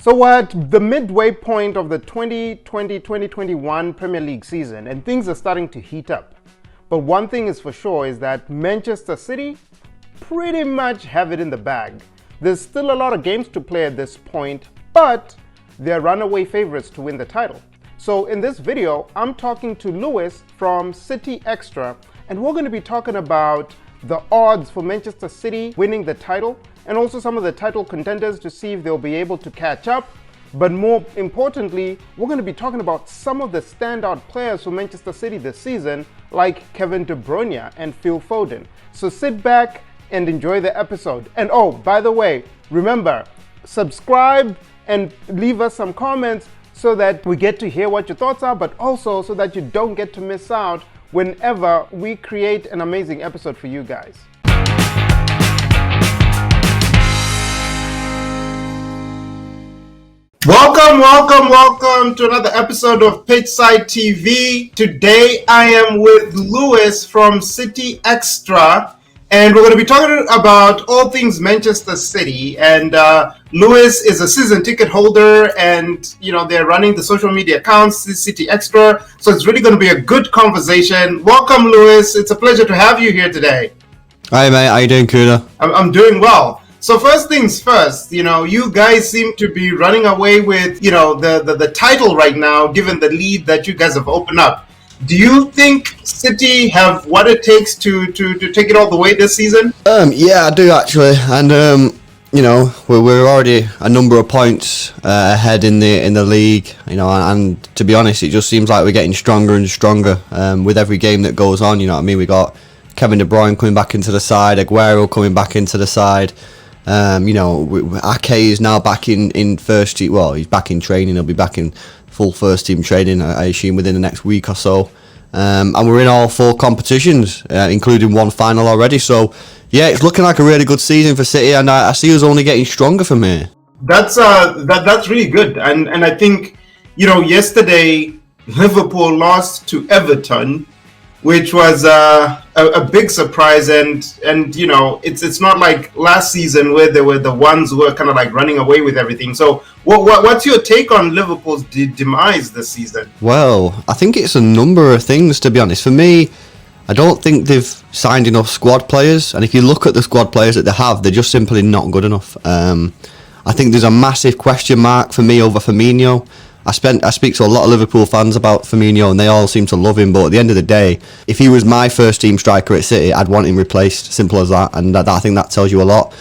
So we're at the midway point of the 2020-2021 Premier League season, and things are starting to heat up. But one thing is for sure is that Manchester City pretty much have it in the bag. There's still a lot of games to play at this point, but they're runaway favorites to win the title. So in this video, I'm talking to Lewis from City Extra, and we're going to be talking about the odds for Manchester City winning the title, and also some of the title contenders to see if they'll be able to catch up. But more importantly, we're going to be talking about some of the standout players for Manchester City this season, like Kevin De Bruyne and Phil Foden. So sit back and enjoy the episode. And oh, by the way, remember, subscribe and leave us some comments so that we get to hear what your thoughts are, but also so that you don't get to miss out whenever we create an amazing episode for you guys. Welcome to another episode of Pitchside TV. Today I am with Lewis from City Extra, and we're going to be talking about all things Manchester City. And Lewis is a season ticket holder, and they're running the social media accounts, City Extra. So it's really going to be a good conversation. Welcome, Lewis. It's a pleasure to have you here today. Hi, mate. How you doing, Kuda? I'm doing well. So first things first, you guys seem to be running away with, the title right now, given the lead that you guys have opened up. Do you think City have what it takes to take it all the way this season? Yeah, I do actually, and we're already a number of points ahead in the league, and to be honest, it just seems like we're getting stronger and stronger with every game that goes on. You know what I mean? We got Kevin De Bruyne coming back into the side, Aguero coming back into the side. Ake is now back in first team. Well, he's back in training. He'll be back in full first team training, I assume, within the next week or so. And we're in all four competitions, including one final already. So, yeah, it's looking like a really good season for City, and I see us only getting stronger from here. That's really good, and I think yesterday Liverpool lost to Everton, which was a big surprise, and it's not like last season where they were the ones who were kind of like running away with everything. So what's your take on Liverpool's demise this season? Well, I think it's a number of things, to be honest. For me, I don't think they've signed enough squad players, and if you look at the squad players that they have, they're just simply not good enough. I think there's a massive question mark for me over Firmino. I speak to a lot of Liverpool fans about Firmino, and they all seem to love him, but at the end of the day, if he was my first team striker at City, I'd want him replaced. Simple as that, and I think that tells you a lot.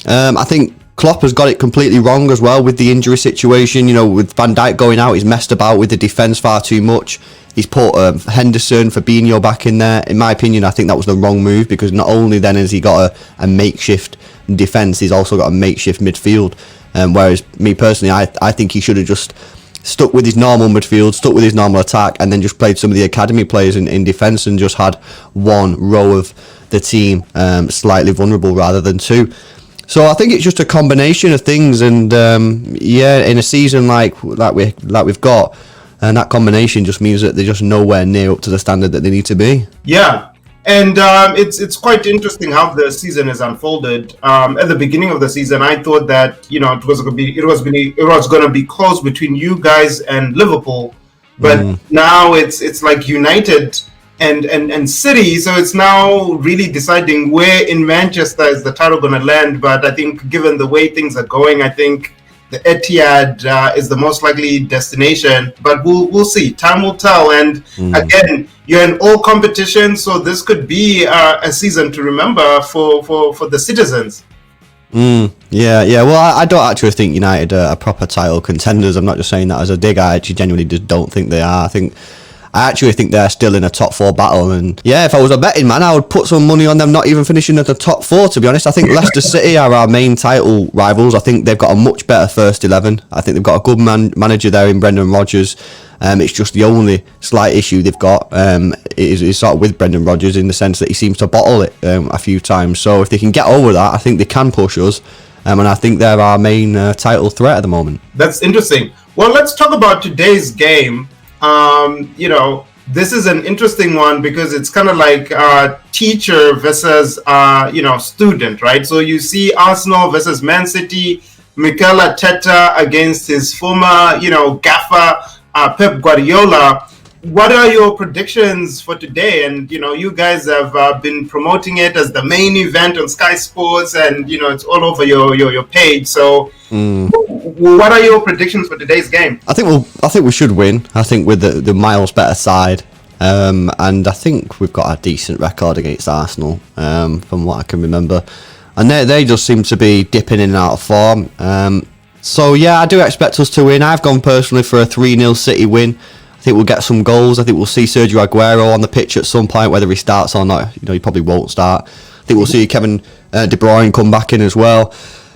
I think Klopp has got it completely wrong as well with the injury situation. With Van Dijk going out, he's messed about with the defence far too much. He's put Henderson, Fabinho back in there. In my opinion, I think that was the wrong move, because not only then has he got a makeshift defence, he's also got a makeshift midfield. Whereas me personally, I think he should have just stuck with his normal midfield, stuck with his normal attack, and then just played some of the academy players in defence and just had one row of the team slightly vulnerable rather than two. So I think it's just a combination of things, and in a season like we've got, and that combination just means that they're just nowhere near up to the standard that they need to be. Yeah. And it's quite interesting how the season has unfolded. At the beginning of the season, I thought that it was going to be close between you guys and Liverpool, but now it's like United and City. So it's now really deciding where in Manchester is the title going to land. But I think given the way things are going, I think the Etihad is the most likely destination, but we'll see. Time will tell. And again, you're in all competitions, so this could be a season to remember for the citizens. Yeah. Well, I don't actually think United are proper title contenders. I'm not just saying that as a dig. I actually genuinely just don't think they are. I actually think they're still in a top four battle, and yeah, if I was a betting man, I would put some money on them not even finishing at the top four, to be honest. I think Leicester City are our main title rivals. I think they've got a much better first 11. I think they've got a good manager there in Brendan Rodgers. It's just the only slight issue they've got is sort of with Brendan Rodgers, in the sense that he seems to bottle it a few times. So if they can get over that, I think they can push us, and I think they're our main title threat at the moment. That's interesting. Well, let's talk about today's game. This is an interesting one because it's kind of like teacher versus student, right? So you see Arsenal versus Man City. Mikel Arteta against his former, gaffer, Pep Guardiola. What are your predictions for today? And, you guys have been promoting it as the main event on Sky Sports, and, it's all over your page. So what are your predictions for today's game? I think we should win. I think with the miles better side. And I think we've got a decent record against Arsenal, from what I can remember. And they just seem to be dipping in and out of form. So, yeah, I do expect us to win. I've gone personally for a 3-0 City win. I think we'll get some goals. I think we'll see Sergio Aguero on the pitch at some point, whether he starts or not. He probably won't start. I think we'll see Kevin De Bruyne come back in as well.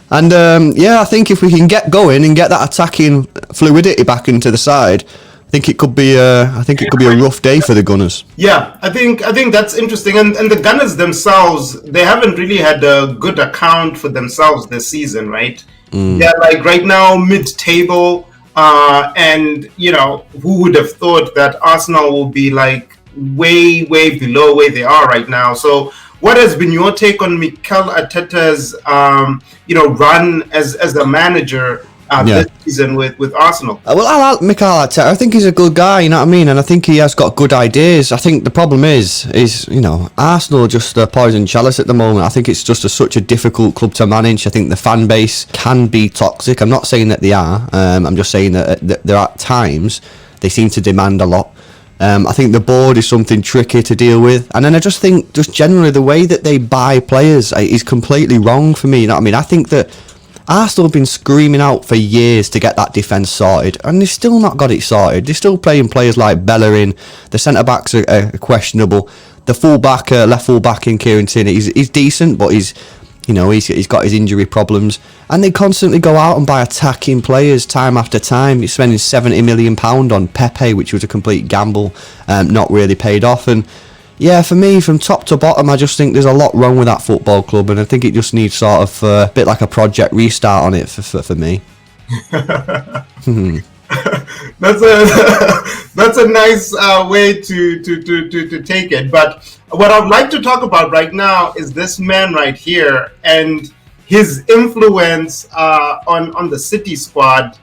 And, I think if we can get going and get that attacking fluidity back into the side, I think it could be a rough day for the Gunners. Yeah, I think that's interesting. And the Gunners themselves, they haven't really had a good account for themselves this season, right? They're like right now mid-table, and who would have thought that Arsenal will be like way below where they are right now? So what has been your take on Mikel Arteta's run as a manager this season with Arsenal? Well, I like Mikel Arteta. I think he's a good guy, you know what I mean? And I think he has got good ideas. I think the problem is Arsenal are just a poison chalice at the moment. I think it's just such a difficult club to manage. I think the fan base can be toxic. I'm not saying that they are. I'm just saying that there are times they seem to demand a lot. I think the board is something tricky to deal with. And then I just think, just generally, the way that they buy players is completely wrong for me, you know what I mean? I think that Arsenal have been screaming out for years to get that defence sorted, and they've still not got it sorted. They're still playing players like Bellerin. The centre-backs are questionable. The full-back, left full-back in Kieran Tierney, he's decent, but he's got his injury problems. And they constantly go out and buy attacking players time after time. You're spending £70 million on Pepe, which was a complete gamble, not really paid off. And yeah, for me, from top to bottom, I just think there's a lot wrong with that football club, and I think it just needs sort of a bit like a project restart on it for me. That's a nice way to take it. But what I'd like to talk about right now is this man right here and his influence on the City squad.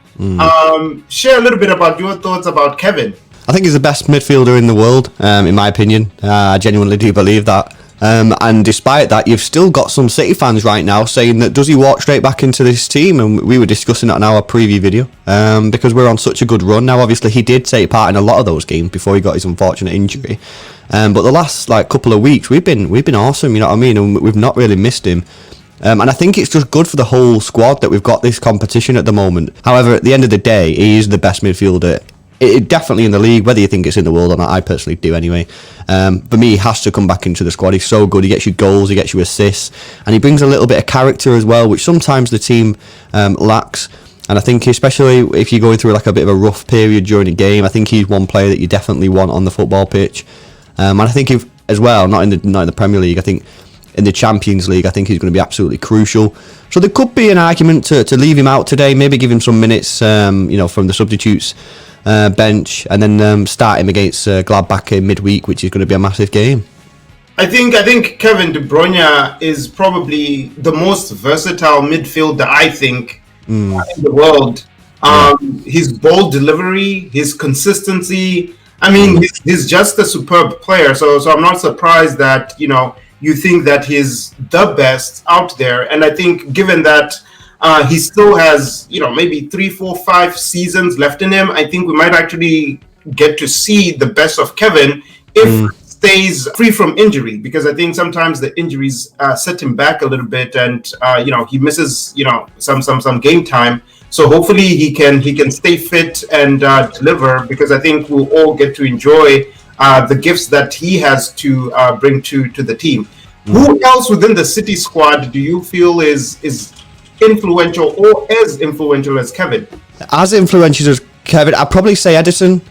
Share a little bit about your thoughts about Kevin. I think he's the best midfielder in the world, in my opinion. I genuinely do believe that. And despite that, you've still got some City fans right now saying that does he walk straight back into this team? And we were discussing that in our preview video, because we're on such a good run now. Obviously, he did take part in a lot of those games before he got his unfortunate injury. But the last couple of weeks, we've been awesome, you know what I mean? And we've not really missed him. And I think it's just good for the whole squad that we've got this competition at the moment. However, at the end of the day, he is the best midfielder. It definitely in the league, whether you think it's in the world or not. I personally do anyway. For me, he has to come back into the squad. He's so good. He gets you goals, he gets you assists, and he brings a little bit of character as well, which sometimes the team lacks. And I think especially if you're going through like a bit of a rough period during a game, I think he's one player that you definitely want on the football pitch. And I think if as well, not in the Premier League, I think in the Champions League, I think he's going to be absolutely crucial. So there could be an argument to leave him out today, maybe give him some minutes, from the substitutes bench, and then start him against Gladbach in midweek, which is going to be a massive game. I think Kevin De Bruyne is probably the most versatile midfielder, I think, in the world. His ball delivery, his consistency. I mean, he's just a superb player. So I'm not surprised that you think that he's the best out there. And I think given that he still has, maybe 3, 4, 5 seasons left in him, I think we might actually get to see the best of Kevin if he stays free from injury, because I think sometimes the injuries set him back a little bit, and he misses some game time. So hopefully he can stay fit and deliver, because I think we'll all get to enjoy the gifts that he has to bring to the team. Who else within the City squad do you feel is influential or as influential as Kevin? As influential as Kevin, I'd probably say Ederson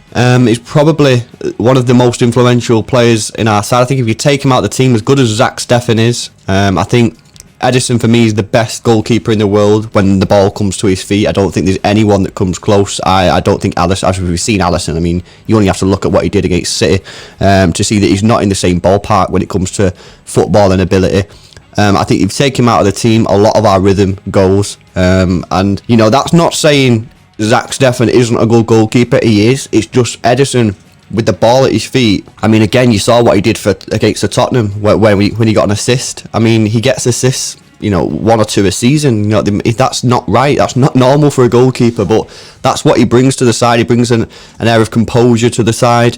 is probably one of the most influential players in our side. I think if you take him out of the team, as good as Zach Steffen is, I think Ederson for me is the best goalkeeper in the world when the ball comes to his feet. I don't think there's anyone that comes close. I don't think Alisson, as we've seen Alisson, I mean, you only have to look at what he did against City to see that he's not in the same ballpark when it comes to football and ability. I think you've taken him out of the team, a lot of our rhythm goes. And, you know, that's not saying Zach Steffen isn't a good goalkeeper. He is. It's just Ederson with the ball at his feet. I mean, again, you saw what he did against the Tottenham when he got an assist. I mean, he gets assists, you know, 1 or 2 a season. You know, that's not right. That's not normal for a goalkeeper, but that's what he brings to the side. He brings an air of composure to the side.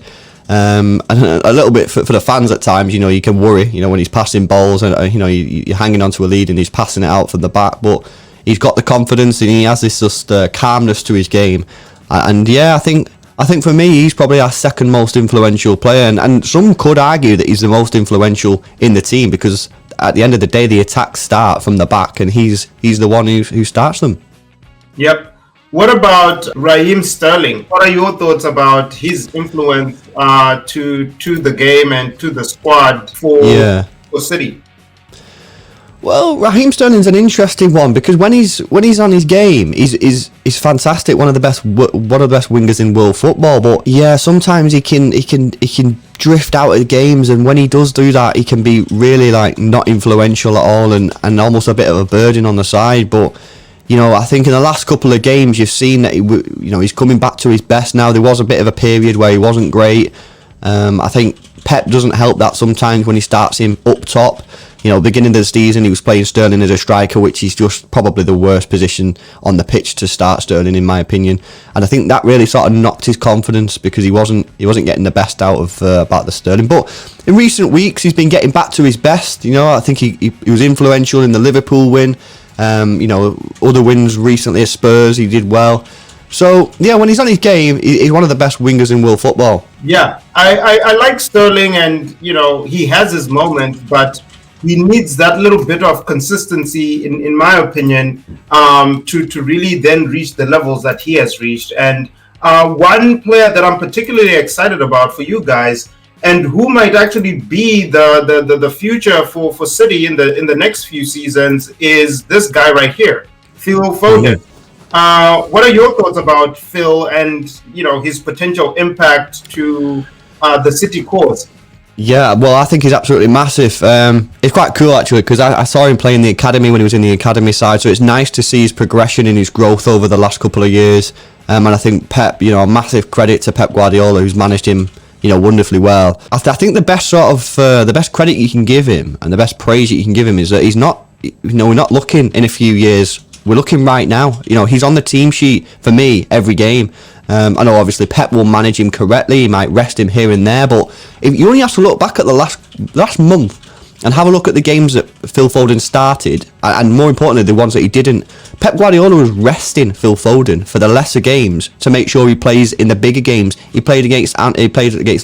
And a little bit for the fans at times, you know, you can worry, you know, when he's passing balls and, you know, you're hanging on to a lead and he's passing it out from the back. But he's got the confidence and he has this just calmness to his game. And yeah, I think for me, he's probably our second most influential player. And some could argue that he's the most influential in the team because at the end of the day, the attacks start from the back and he's the one who starts them. Yep. What about Raheem Sterling? What are your thoughts about his influence to the game and to the squad for City? Well, Raheem Sterling's an interesting one because when he's on his game, he's fantastic. One of the best wingers in world football. But yeah, sometimes he can drift out of games, and when he does do that, he can be really like not influential at all, and almost a bit of a burden on the side. But you know, I think in the last couple of games, you've seen that he's coming back to his best now. There was a bit of a period where he wasn't great. I think Pep doesn't help that sometimes when he starts him up top. You know, beginning of the season, he was playing Sterling as a striker, which is just probably the worst position on the pitch to start Sterling, in my opinion. And I think that really sort of knocked his confidence because he wasn't getting the best out of about the Sterling. But in recent weeks, he's been getting back to his best. You know, I think he was influential in the Liverpool win. You know, other wins recently at Spurs, he did well. So, yeah, when he's on his game, he's one of the best wingers in world football. Yeah, I like Sterling, and, you know, he has his moment, but he needs that little bit of consistency, in my opinion, to really then reach the levels that he has reached. And one player that I'm particularly excited about for you guys, and who might actually be the future for City in the next few seasons, is this guy right here, Phil Foden. What are your thoughts about Phil and, you know, his potential impact to the City cause? Yeah, well, I think he's absolutely massive. It's quite cool, actually, because I saw him play in the academy when he was in the academy side, so it's nice to see his progression and his growth over the last couple of years. And I think Pep, you know, massive credit to Pep Guardiola, who's managed him, you know, wonderfully well. I think the best the best credit you can give him and the best praise you can give him is that he's not, you know, we're not looking in a few years. We're looking right now. You know, he's on the team sheet for me every game. I know obviously Pep will manage him correctly. He might rest him here and there, but if you only have to look back at the last month and have a look at the games that Phil Foden started, and more importantly, the ones that he didn't. Pep Guardiola was resting Phil Foden for the lesser games to make sure he plays in the bigger games. He played against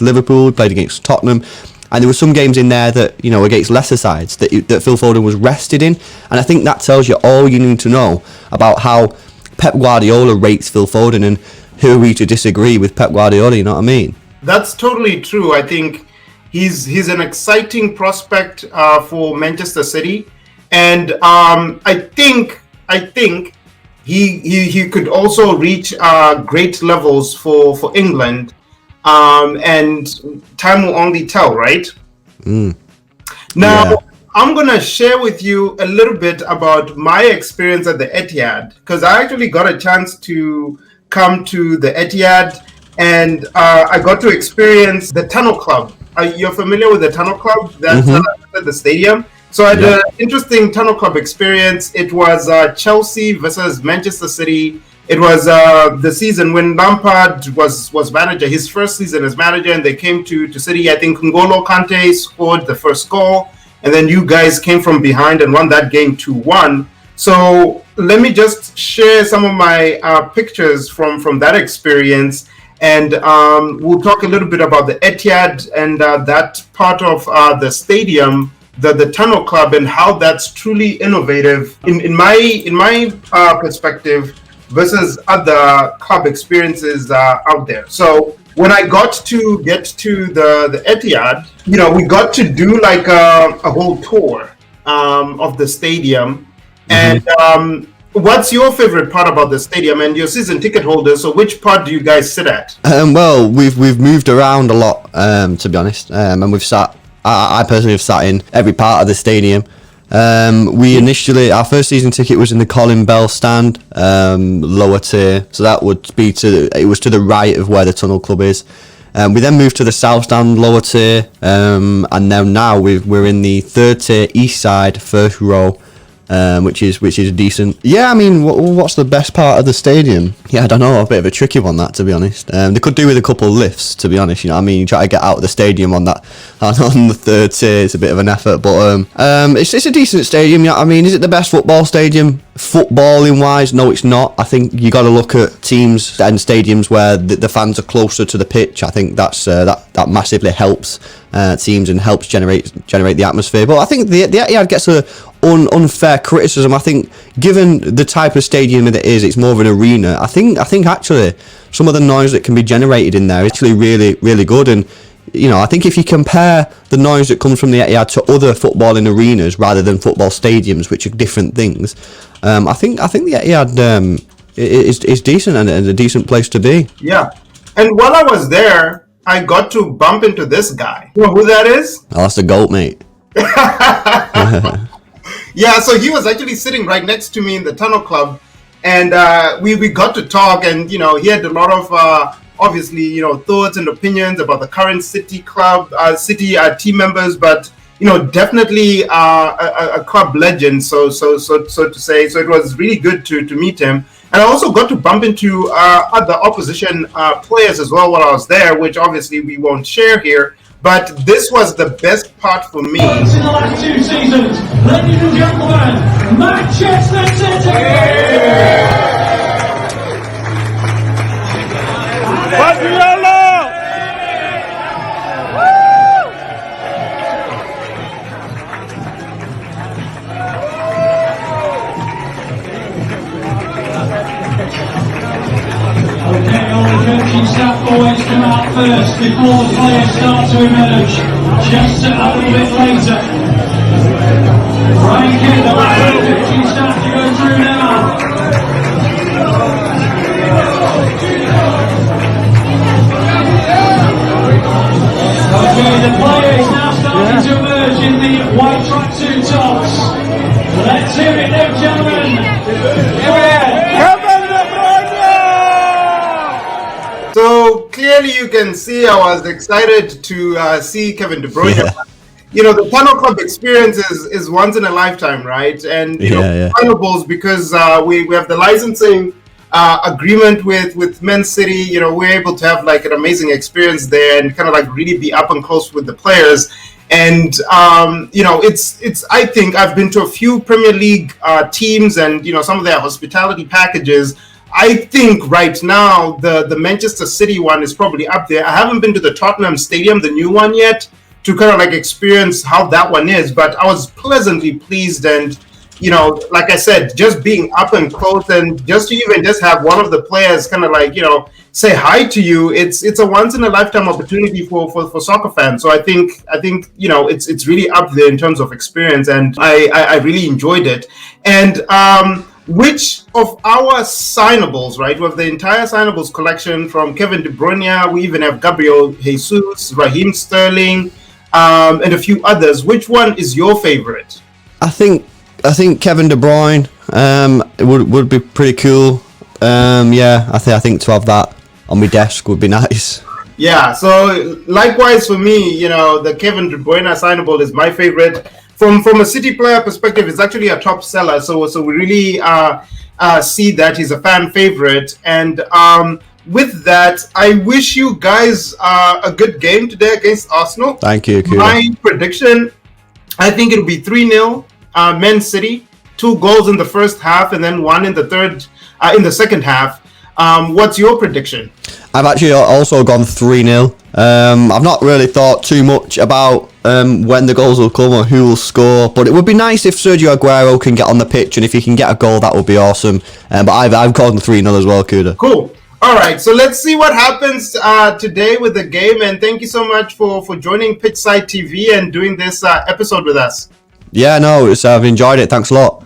Liverpool, he played against Tottenham, and there were some games in there that, you know, against lesser sides that Phil Foden was rested in. And I think that tells you all you need to know about how Pep Guardiola rates Phil Foden, and who are we to disagree with Pep Guardiola, you know what I mean? That's totally true. I think he's an exciting prospect for Manchester City, and I think he could also reach great levels for England, and time will only tell, right? Now, I'm gonna share with you a little bit about my experience at the Etihad, because I actually got a chance to come to the Etihad, and I got to experience the Tunnel Club. You're familiar with the Tunnel Club? That's at the stadium. So I had an interesting Tunnel Club experience. It was Chelsea versus Manchester City. It was the season when Lampard was manager, his first season as manager, and they came to City. I think N'Golo Kante scored the first goal, and then you guys came from behind and won that game 2-1. So let me just share some of my pictures from that experience, and we'll talk a little bit about the Etihad and that part of the stadium, the Tunnel Club, and how that's truly innovative in my perspective versus other club experiences out there. So when I got to get to the Etihad, you know, we got to do like a whole tour of the stadium. And what's your favorite part about the stadium? And your season ticket holder, so which part do you guys sit at? Well, we've moved around a lot, to be honest, and we've sat. I personally have sat in every part of the stadium. We initially, our first season ticket was in the Colin Bell stand, lower tier. So that would be it was to the right of where the Tunnel Club is. We then moved to the south stand, lower tier, and now we're in the third tier, east side, first row, which is decent. Yeah, I mean, what's the best part of the stadium? Yeah, I don't know, a bit of a tricky one, that, to be honest. They could do with a couple of lifts, to be honest. You know what I mean? You try to get out of the stadium on that, on the third tier, it's a bit of an effort, but it's a decent stadium. You know what I mean? Is it the best football stadium? Footballing wise, no, it's not. I think you got to look at teams and stadiums where the fans are closer to the pitch. I think that massively helps teams and helps generate the atmosphere. But I think the Etihad gets a unfair criticism. I think given the type of stadium that it is, it's more of an arena. I think actually some of the noise that can be generated in there is actually really, really good. And you know, I think if you compare the noise that comes from the Etihad to other footballing arenas rather than football stadiums, which are different things, I think the Etihad is decent and a decent place to be. Yeah, and while I was there, I got to bump into this guy. You know who that is? Oh, that's the GOAT, mate. Yeah, so he was actually sitting right next to me in the Tunnel Club, and we got to talk, and you know, he had a lot of obviously, you know, thoughts and opinions about the current City club, team members, but you know, definitely a club legend, so to say. So it was really good to meet him, and I also got to bump into other opposition players as well while I was there, which obviously we won't share here. But this was the best part for me. In the last 2 seasons, ladies and gentlemen, Manchester City! Okay, all the coaching staff always come out first before the players start to emerge. Just a little bit later. Right, get the coaching staff to go through now. Okay, the players now starting to emerge in the white tracksuit tops. Let's hear it now, gentlemen. So clearly you can see I was excited to see Kevin De Bruyne. Yeah. You know, the Tunnel Club experience is once in a lifetime, right? And, you know, final balls, because we have the licensing agreement with Man City, you know, we're able to have like an amazing experience there and kind of like really be up and close with the players. And, you know, it's I think I've been to a few Premier League teams and, you know, some of their hospitality packages. I think right now the Manchester City one is probably up there. I haven't been to the Tottenham Stadium, the new one yet, to kind of like experience how that one is. But I was pleasantly pleased, and you know, like I said, just being up and close, and just to even just have one of the players kind of like, you know, say hi to you. It's a once in a lifetime opportunity for soccer fans. So I think you know, it's really up there in terms of experience, and I really enjoyed it. And which of our signables, right? We have the entire signables collection from Kevin De Bruyne. We even have Gabriel Jesus, Raheem Sterling, and a few others. Which one is your favorite? I think Kevin De Bruyne would be pretty cool. Yeah, I think to have that on my desk would be nice. Yeah, so likewise for me, you know, the Kevin De Bruyne signable is my favorite. From a City player perspective, it's actually a top seller. So we really see that he's a fan favorite. And with that, I wish you guys a good game today against Arsenal. Thank you, Kuda. My prediction, I think it'll be 3-0 Man City. 2 goals in the first half and then 1 in the second half. What's your prediction? I've actually also gone 3-0. I've not really thought too much about when the goals will come or who will score, but it would be nice if Sergio Aguero can get on the pitch, and if he can get a goal, that would be awesome. But I've gone 3-0 as well, Kuda. Cool. All right, so let's see what happens today with the game, and thank you so much for joining Pitchside TV and doing this episode with us. Yeah, no, I've enjoyed it. Thanks a lot.